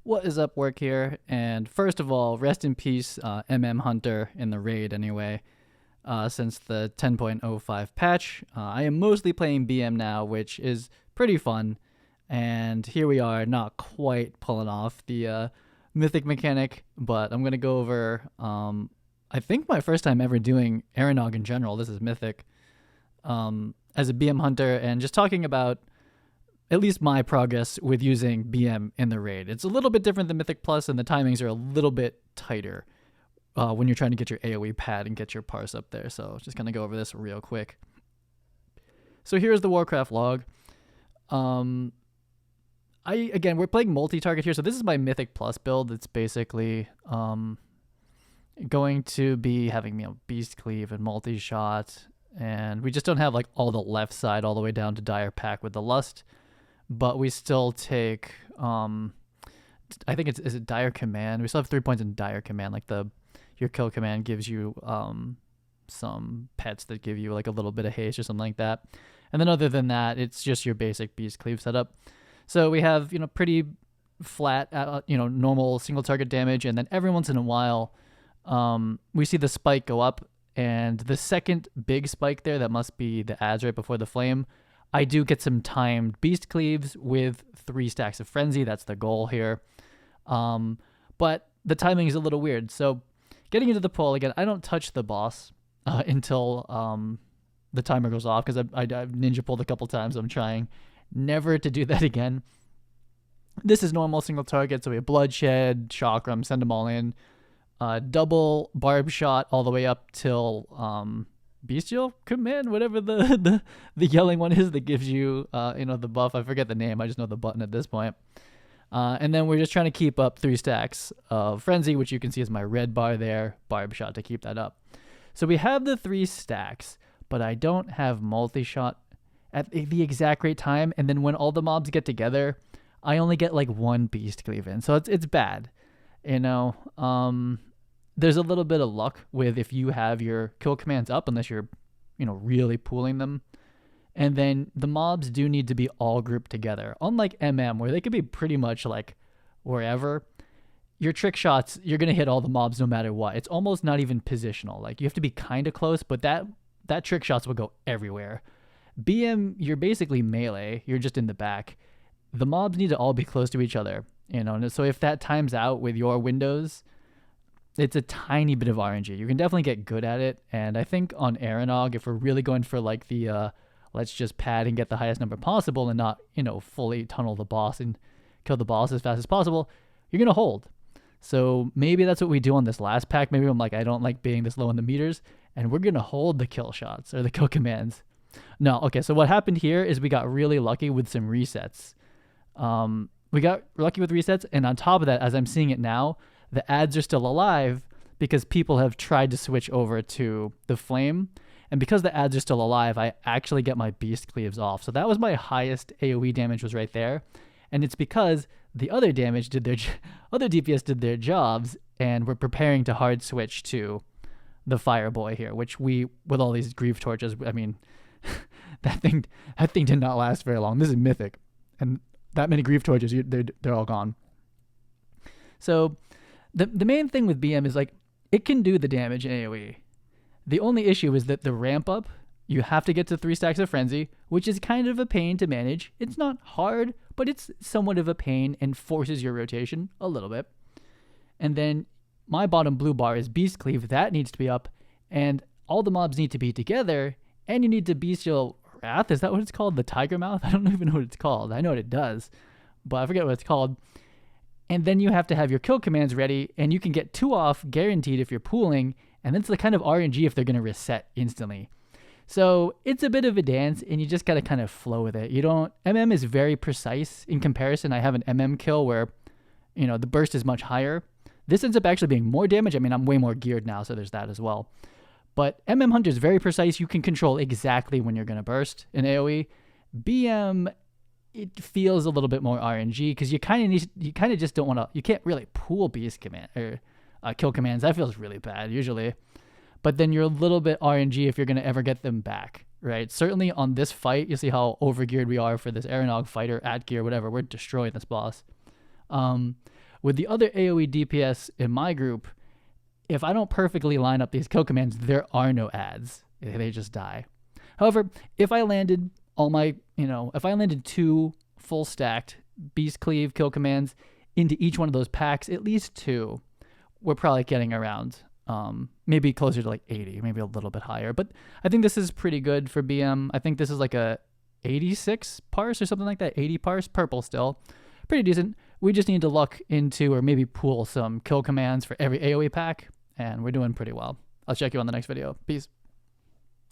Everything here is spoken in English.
What is up, Work here? And first of all, rest in peace, Hunter in the raid anyway. Since the 10.05 patch, I am mostly playing BM now, which is pretty fun. And here we are, not quite pulling off the Mythic mechanic, but I'm going to go over, I think my first time ever doing Eranog in general. This is Mythic. As a BM Hunter, and just talking about at least my progress with using BM in the raid. It's a little bit different than Mythic Plus, and the timings are a little bit tighter when you're trying to get your AoE pad and get your parse up there. So just gonna go over this real quick. So here's the Warcraft log. We're playing multi-target here. So this is my Mythic Plus build. It's basically going to be having Beast Cleave and multi-shot, and we just don't have like all the left side all the way down to Dire Pack with the Lust. But we still take, I think is it Dire Command? We still have 3 points in Dire Command. Like your kill command gives you some pets that give you like a little bit of haste or something like that. And then other than that, it's just your basic Beast Cleave setup. So we have, pretty flat, normal single target damage. And then every once in a while, we see the spike go up. And the second big spike there, that must be the ads right before the flame, I do get some timed Beast Cleaves with 3 stacks of Frenzy. That's the goal here. But the timing is a little weird. So getting into the pull, again, I don't touch the boss until the timer goes off, because I've ninja pulled a couple times. I'm trying never to do that again. This is normal single target, so we have Bloodshed, Chakram, send them all in. Double Barb Shot all the way up till Bestial Command, whatever the yelling one is that gives you the buff. I forget the name. I just know the button at this point. And then we're just trying to keep up 3 stacks of Frenzy, which you can see is my red bar there, Barb Shot to keep that up. So we have the 3 stacks, but I don't have multi-shot at the exact right time. And then when all the mobs get together, I only get like 1 Beast Cleave in. So it's bad. There's a little bit of luck with if you have your kill commands up, unless you're, really pooling them. And then the mobs do need to be all grouped together. Unlike where they could be pretty much like wherever, your trick shots, you're going to hit all the mobs no matter what. It's almost not even positional. Like, you have to be kind of close, but that trick shots will go everywhere. BM, you're basically melee. You're just in the back. The mobs need to all be close to each other, And so if that times out with your windows, it's a tiny bit of RNG. You can definitely get good at it. And I think on Eranog, if we're really going for like the let's just pad and get the highest number possible and not, fully tunnel the boss and kill the boss as fast as possible, you're going to hold. So maybe that's what we do on this last pack. Maybe I'm like, I don't like being this low in the meters, and we're going to hold the kill shots or the kill commands. No, okay, so what happened here is we got really lucky with some resets. We got lucky with resets, and on top of that, as I'm seeing it now, the ads are still alive because people have tried to switch over to the flame. And because the ads are still alive, I actually get my Beast Cleaves off. So that was my highest AoE damage, was right there. And it's because the other damage other DPS did their jobs, and we're preparing to hard switch to the Fireboy here, which we, with all these grief torches, I mean, that thing did not last very long. This is Mythic, and that many grief torches, they're all gone. So the main thing with BM is like, it can do the damage in AoE. The only issue is that the ramp up, you have to get to 3 stacks of Frenzy, which is kind of a pain to manage. It's not hard, but it's somewhat of a pain and forces your rotation a little bit. And then my bottom blue bar is Beast Cleave. That needs to be up, and all the mobs need to be together, and you need to Bestial Wrath. Is that what it's called? The Tiger Mouth? I don't even know what it's called. I know what it does, but I forget what it's called. And then you have to have your kill commands ready, and you can get 2 off guaranteed if you're pooling, and that's the kind of RNG if they're going to reset instantly. So it's a bit of a dance, and you just got to kind of flow with it. is very precise in comparison. I have an kill where, the burst is much higher. This ends up actually being more damage. I mean, I'm way more geared now, so there's that as well. But Hunter is very precise. You can control exactly when you're going to burst in AoE. BM, it feels a little bit more RNG because you kind of just don't want to. You can't really pool Beast command or kill commands. That feels really bad usually. But then you're a little bit RNG if you're going to ever get them back, right? Certainly on this fight, you see how overgeared we are for this Eranog fighter, at gear, whatever. We're destroying this boss. With the other AoE DPS in my group, if I don't perfectly line up these kill commands, there are no ads. They just die. However, if I landed if I landed 2 full stacked Beast Cleave kill commands into each one of those packs, at least 2, we're probably getting around maybe closer to like 80, maybe a little bit higher. But I think this is pretty good for BM. I think this is like a 86 parse or something like that, 80 parse, purple still. Pretty decent. We just need to look into or maybe pool some kill commands for every AoE pack, and we're doing pretty well. I'll check you on the next video. Peace.